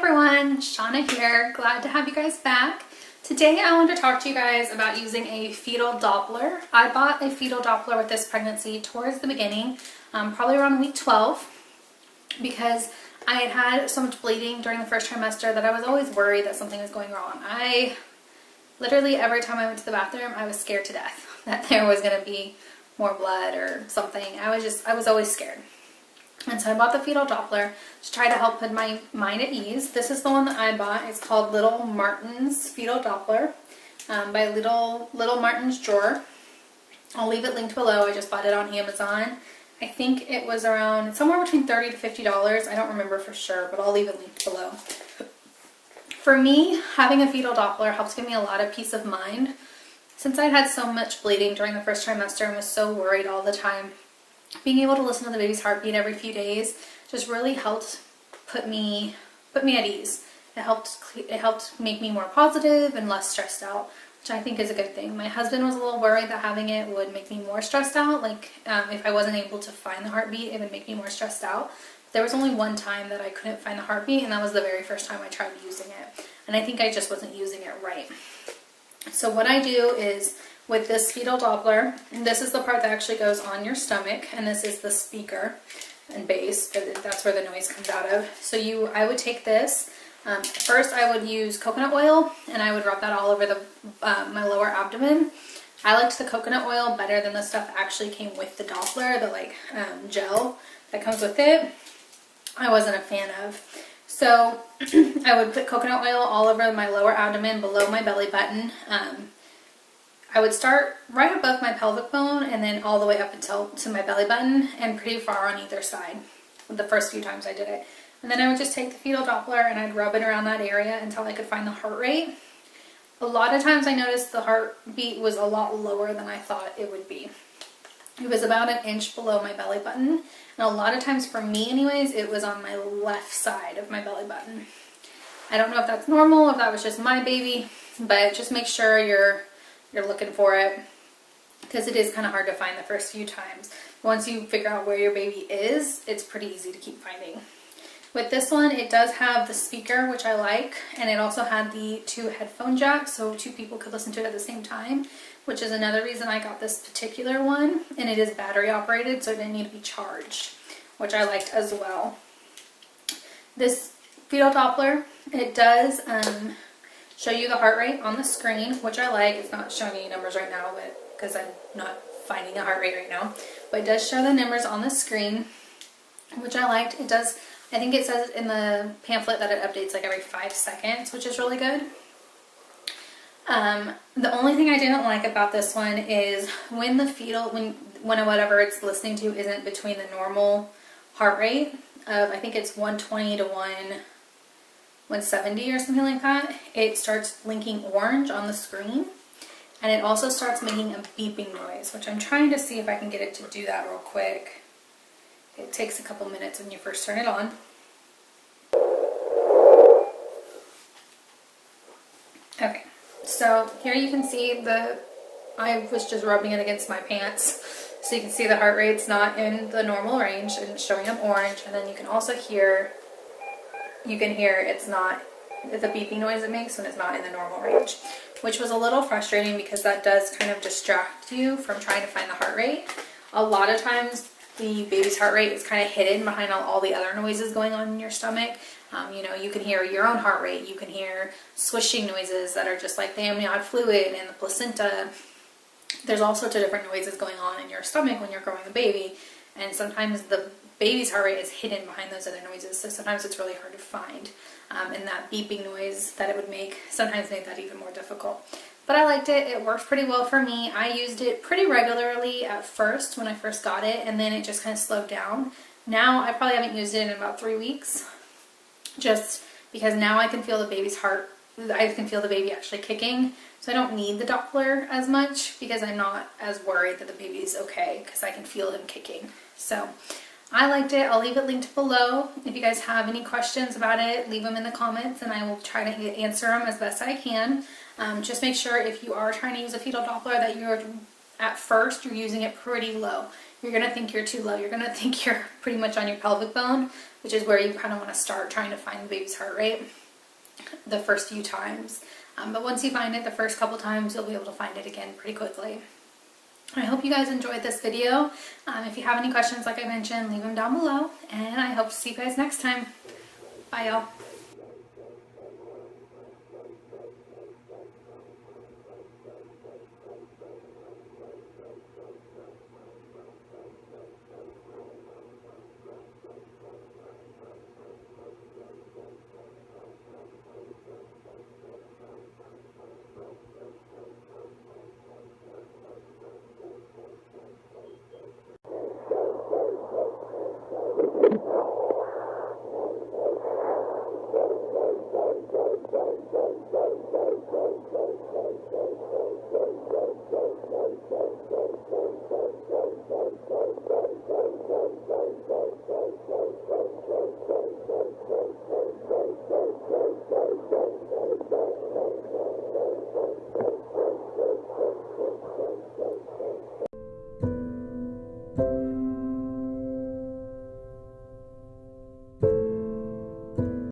everyone, Shauna here. Glad to have you guys back. Today I want to talk to you guys about using a fetal Doppler. I bought a fetal Doppler with this pregnancy towards the beginning, probably around week 12, because I had had so much bleeding during the first trimester that I was always worried that something was going wrong. Literally every time I went to the bathroom, I was scared to death that there was going to be more blood or something. I was always scared. And so I bought the fetal Doppler to try to help put my mind at ease. This is the one that I bought. It's called Little Martin's Fetal Doppler by Little Martin's Drawer. I'll leave it linked below. I just bought it on Amazon. I think it was around somewhere between $30 to $50. I don't remember for sure, but I'll leave it linked below. For me, having a fetal Doppler helps give me a lot of peace of mind. Since I'd had so much bleeding during the first trimester and was so worried all the time, being able to listen to the baby's heartbeat every few days just really helped put me at ease. It helped make me more positive and less stressed out, which I think is a good thing. My husband was a little worried that having it would make me more stressed out. Like if I wasn't able to find the heartbeat, it would make me more stressed out. There was only one time that I couldn't find the heartbeat, and that was the very first time I tried using it. And I think I just wasn't using it right. So what I do is, with this fetal Doppler, and this is the part that actually goes on your stomach, and this is the speaker and base, but that's where the noise comes out of. So I would take this, first I would use coconut oil, and I would rub that all over my lower abdomen. I liked the coconut oil better than the stuff that actually came with the Doppler, the gel that comes with it. I wasn't a fan of. So I would put coconut oil all over my lower abdomen, below my belly button. I would start right above my pelvic bone and then all the way up to my belly button and pretty far on either side the first few times I did it. And then I would just take the fetal Doppler and I'd rub it around that area until I could find the heart rate. A lot of times I noticed the heartbeat was a lot lower than I thought it would be. It was about an inch below my belly button. And a lot of times, for me anyways, it was on my left side of my belly button. I don't know if that's normal, if that was just my baby, but just make sure you're looking for it, because it is kind of hard to find the first few times. Once you figure out where your baby is, it's pretty easy to keep finding. With this one, it does have the speaker, which I like, and it also had the 2 headphone jacks, so 2 people could listen to it at the same time, which is another reason I got this particular one. And it is battery operated, so it didn't need to be charged, which I liked as well. This fetal Doppler, it does show you the heart rate on the screen, which I like. It's not showing any numbers right now, but because I'm not finding a heart rate right now, but it does show the numbers on the screen, which I liked. It does, I think it says in the pamphlet that it updates like every 5 seconds, which is really good. The only thing I didn't like about this one is when the fetal, when whatever it's listening to isn't between the normal heart rate of, I think it's 120 to 170 or something like that, it starts blinking orange on the screen, and it also starts making a beeping noise, which I'm trying to see if I can get it to do that real quick. It takes a couple minutes when you first turn it on. Okay, so here you can see I was just rubbing it against my pants, so you can see the heart rate's not in the normal range and it's showing up orange, and then you can also hear, it's not the beeping noise it makes when it's not in the normal range, which was a little frustrating because that does kind of distract you from trying to find the heart rate. A lot of times the baby's heart rate is kind of hidden behind all the other noises going on in your stomach. You can hear your own heart rate. You can hear swishing noises that are just like the amniotic fluid and the placenta. There's all sorts of different noises going on in your stomach when you're growing a baby, and sometimes the baby's heart rate is hidden behind those other noises, so sometimes it's really hard to find. And that beeping noise that it would make sometimes made that even more difficult. But I liked it. It worked pretty well for me. I used it pretty regularly at first when I first got it, and then it just kind of slowed down. Now I probably haven't used it in about 3 weeks, just because now I can feel the baby's heart. I can feel the baby actually kicking, so I don't need the Doppler as much because I'm not as worried that the baby's okay, because I can feel him kicking. So I liked it. I'll leave it linked below. If you guys have any questions about it, leave them in the comments and I will try to answer them as best I can. Just make sure if you are trying to use a fetal Doppler that at first you're using it pretty low. you're going to think you're too low. You're going to think you're pretty much on your pelvic bone, which is where you kind of want to start trying to find the baby's heart rate the first few times. But once you find it the first couple times, you'll be able to find it again pretty quickly. I hope you guys enjoyed this video. If you have any questions, like I mentioned, leave them down below. And I hope to see you guys next time. Bye, y'all.